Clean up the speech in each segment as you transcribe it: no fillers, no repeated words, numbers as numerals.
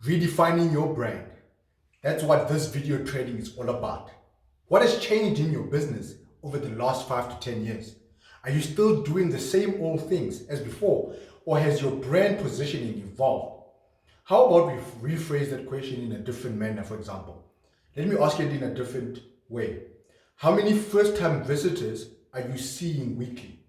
Redefining your brand. That's what this video training is all about. What has changed in your business over the last 5 to 10 years? Are you still doing the same old things as before, or has your brand positioning evolved? How about we rephrase that question in a different manner, for example? Let me ask it in a different way. How many first-time visitors are you seeing weekly?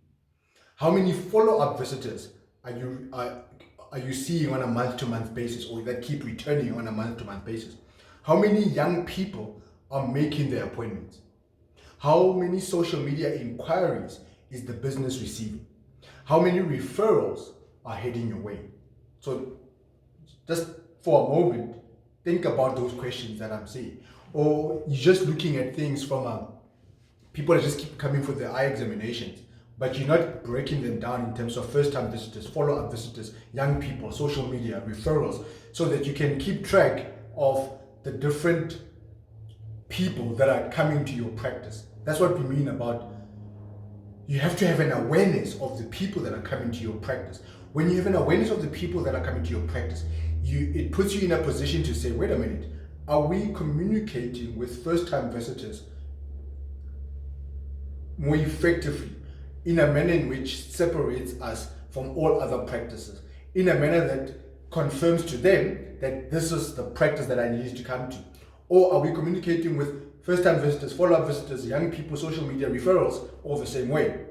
How many follow-up visitors are you seeing on a month-to-month basis, or that keep returning on a month-to-month basis? How many young people are making their appointments? How many social media inquiries is the business receiving? How many referrals are heading your way? So just for a moment, think about those questions that I'm saying. Or you're just looking at things from people that just keep coming for their eye examinations, but you're not breaking them down in terms of first-time visitors, follow-up visitors, young people, social media, referrals, so that you can keep track of the different people that are coming to your practice. That's what we mean about you have to have an awareness of the people that are coming to your practice. When you have an awareness of the people that are coming to your practice, it puts you in a position to say, wait a minute, are we communicating with first-time visitors more effectively, in a manner in which separates us from all other practices, in a manner that confirms to them that this is the practice that I need to come to? Or are we communicating with first-time visitors, follow-up visitors, young people, social media, referrals, all the same way?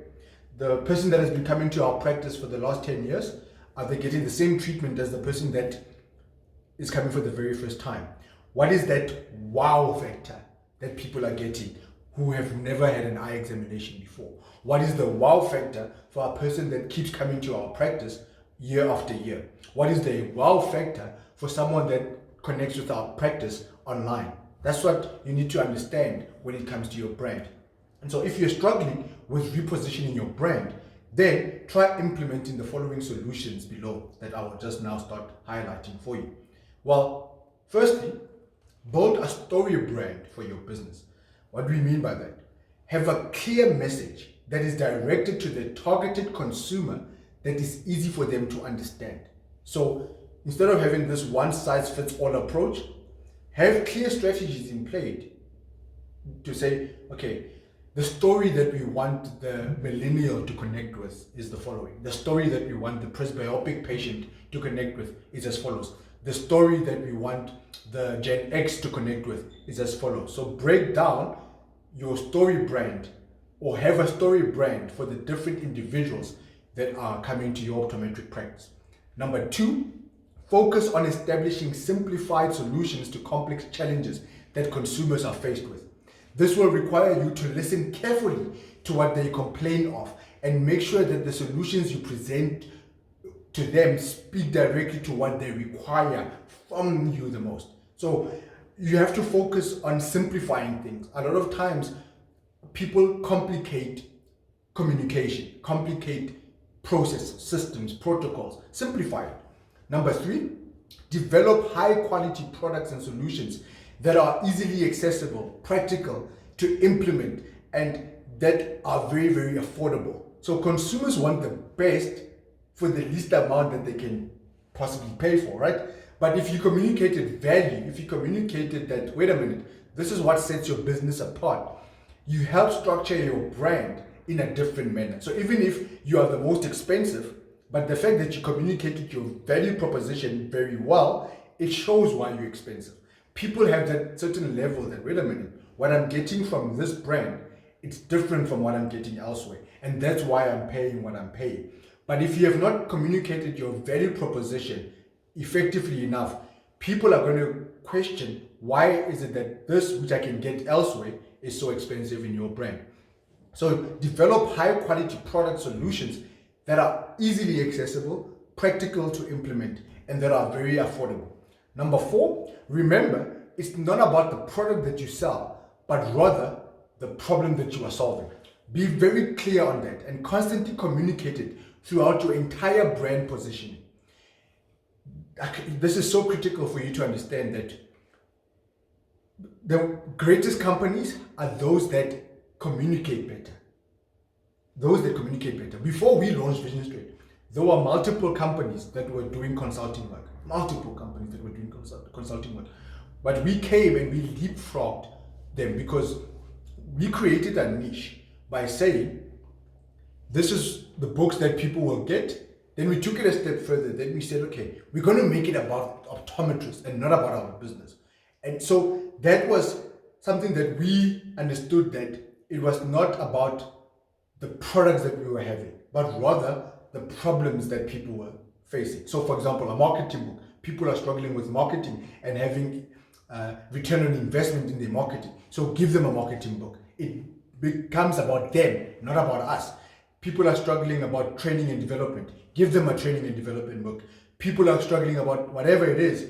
The person that has been coming to our practice for the last 10 years, are they getting the same treatment as the person that is coming for the very first time? What is that wow factor that people are getting who have never had an eye examination before? What is the wow factor for a person that keeps coming to our practice year after year? What is the wow factor for someone that connects with our practice online? That's what you need to understand when it comes to your brand. And so if you're struggling with repositioning your brand, then try implementing the following solutions below that I will just now start highlighting for you. Well, firstly, build a story brand for your business. What do we mean by that? Have a clear message that is directed to the targeted consumer that is easy for them to understand. So instead of having this one-size-fits-all approach, have clear strategies in play to say, okay, the story that we want the millennial to connect with is the following. The story that we want the presbyopic patient to connect with is as follows. The story that we want the Gen X to connect with is as follows. So break down your story brand, or have a story brand for the different individuals that are coming to your optometric practice. Number 2, focus on establishing simplified solutions to complex challenges that consumers are faced with. This will require you to listen carefully to what they complain of and make sure that the solutions you present to them speak directly to what they require from you the most. So you have to focus on simplifying things. A lot of times people complicate communication, complicate processes, systems, protocols. Simplify it. Number 3, develop high quality products and solutions that are easily accessible, practical to implement, and that are very, very affordable. So consumers want the best for the least amount that they can possibly pay for, right? But if you communicated value, if you communicated that, wait a minute, this is what sets your business apart, you help structure your brand in a different manner. So even if you are the most expensive, but the fact that you communicated your value proposition very well, it shows why you're expensive. People have that certain level that, wait a minute, what I'm getting from this brand, it's different from what I'm getting elsewhere. And that's why I'm paying what I'm paying. But if you have not communicated your value proposition effectively enough, people are going to question, why is it that this which I can get elsewhere is so expensive in your brand? So develop high quality product solutions that are easily accessible, practical to implement, and that are very affordable. Number 4, remember, it's not about the product that you sell, but rather the problem that you are solving. Be very clear on that and constantly communicate it throughout your entire brand positioning. This is so critical for you to understand that the greatest companies are those that communicate better. Those that communicate better. Before we launched Vision Straight, there were multiple companies that were doing consulting work. Multiple companies that were doing consulting work. But we came and we leapfrogged them because we created a niche by saying, this is the books that people will get. Then we took it a step further. Then we said, okay, we're going to make it about optometrists and not about our business. And so that was something that we understood, that it was not about the products that we were having, but rather the problems that people were facing. So for example, a marketing book. People are struggling with marketing and having return on investment in their marketing. So give them a marketing book. It becomes about them, not about us. People are struggling about training and development. Give them a training and development book. People are struggling about whatever it is,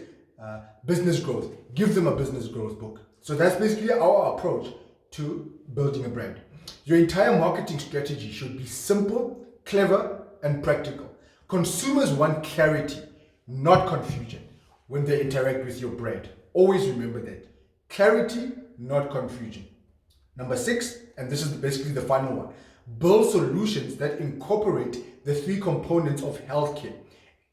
business growth. Give them a business growth book. So that's basically our approach to building a brand. Your entire marketing strategy should be simple, clever, and practical. Consumers want clarity, not confusion, when they interact with your brand. Always remember that. Clarity, not confusion. Number 6, and this is basically the final one, build solutions that incorporate the 3 components of healthcare.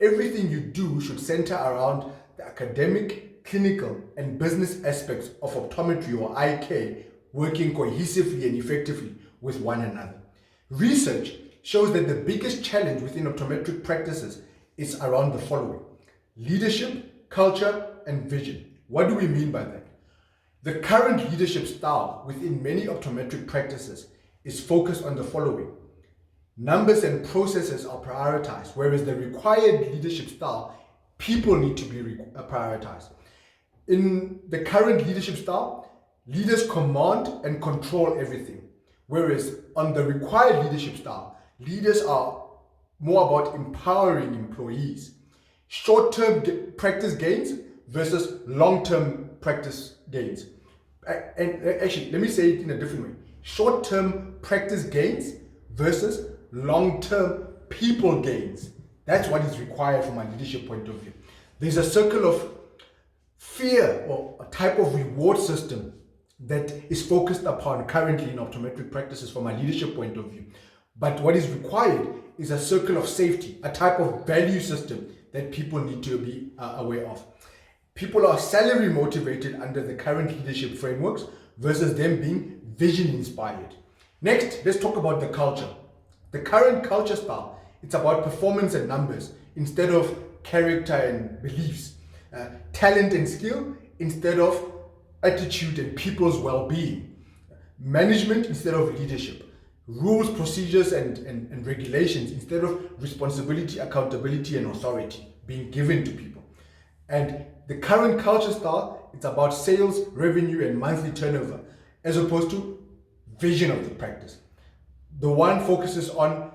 Everything you do should center around the academic, clinical, and business aspects of optometry or eye care working cohesively and effectively with one another. Research shows that the biggest challenge within optometric practices is around the following: leadership, culture, and vision. What do we mean by that? The current leadership style within many optometric practices is focused on the following. Numbers and processes are prioritized, whereas the required leadership style, people need to be prioritized. In the current leadership style, leaders command and control everything, whereas on the required leadership style, leaders are more about empowering employees. Short-term practice gains versus long-term practice gains. And actually, let me say it in a different way. Short-term practice gains versus long-term people gains. That's what is required from a leadership point of view. There's a circle of fear or a type of reward system that is focused upon currently in optometric practices from a leadership point of view. But what is required is a circle of safety, a type of value system that people need to be aware of. People are salary motivated under the current leadership frameworks versus them being vision inspired. Next, let's talk about the culture. The current culture style, it's about performance and numbers instead of character and beliefs. Talent and skill instead of attitude and people's well-being. Management instead of leadership. Rules, procedures, and regulations instead of responsibility, accountability, and authority being given to people. And the current culture style, it's about sales, revenue, and monthly turnover, as opposed to vision of the practice. The one focuses on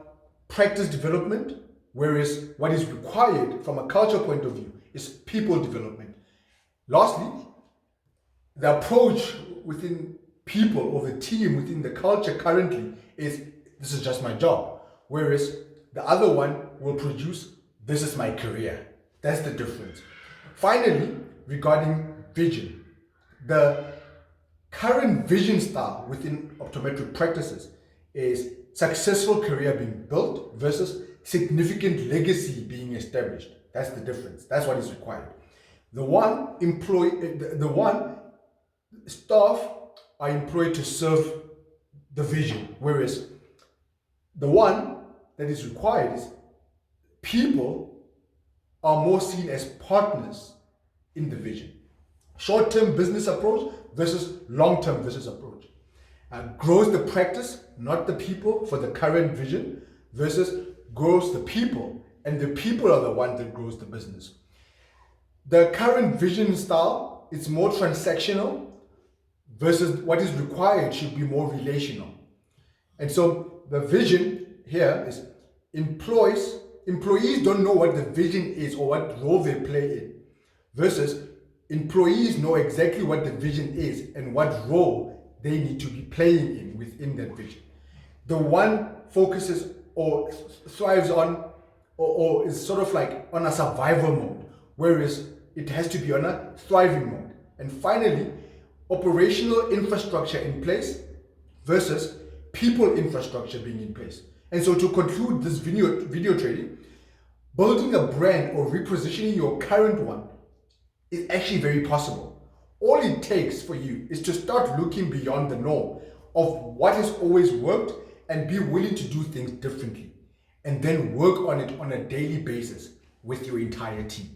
practice development, whereas what is required from a culture point of view is people development. Lastly, the approach within people or the team within the culture currently is, this is just my job, whereas the other one will produce, this is my career. That's the difference. Finally, regarding vision, the current vision style within optometric practices is successful career being built versus significant legacy being established. That's the difference. That's what is required. The one staff are employed to serve the vision, whereas the one that is required is people are more seen as partners in the vision. Short-term business approach versus long-term business approach. Grows the practice, not the people, for the current vision, versus grows the people, and the people are the one that grows the business. The current vision style is more transactional versus what is required should be more relational. And so the vision here is employees don't know what the vision is or what role they play in, versus employees know exactly what the vision is and what role they need to be playing in within that vision. The one focuses or thrives on or is sort of like on a survival mode, whereas it has to be on a thriving mode. And finally, operational infrastructure in place versus people infrastructure being in place. And so to conclude this video training, Building a brand or repositioning your current one is actually very possible. All it takes for you is to start looking beyond the norm of what has always worked and be willing to do things differently, and then work on it on a daily basis with your entire team.